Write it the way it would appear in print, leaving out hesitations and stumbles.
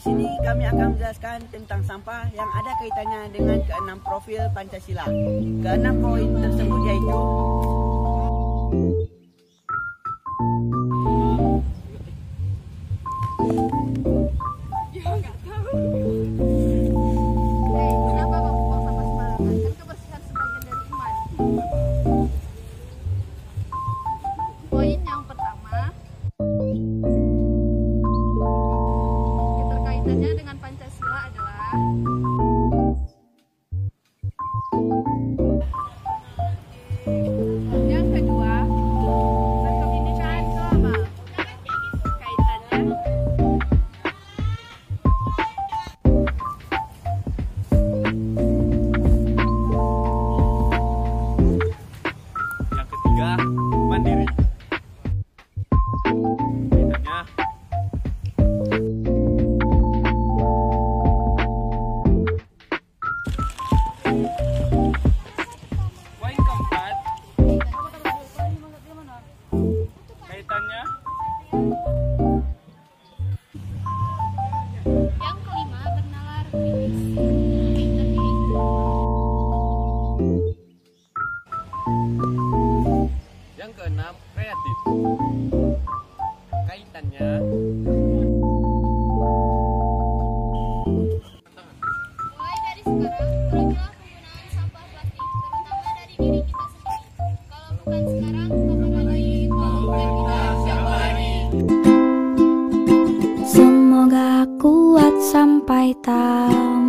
Di sini kami akan menjelaskan tentang sampah yang ada kaitannya dengan keenam profil Pancasila. Keenam poin tersebut yaitu kenapa kamu buang sampah sembarangan? Kan kebersihan sebagian dari iman. Poin yang pertama, keterkaitannya dengan Pancasila adalah yang kedua, berpendidikan global. Kaitannya Yang ketiga, mandiri. Kaitannya poin keempat, kaitannya yang kelima, bernalar kritis. Kaitannya itu yang keenam, kreatif. Kaitannya mulai dari sekarang, kurangilah penggunaan sampah plastik, terutama dari diri kita sendiri. Kalau bukan sekarang, kapan lagi? Kalau bukan kita, siapa lagi? Semoga kuat sampai tamat.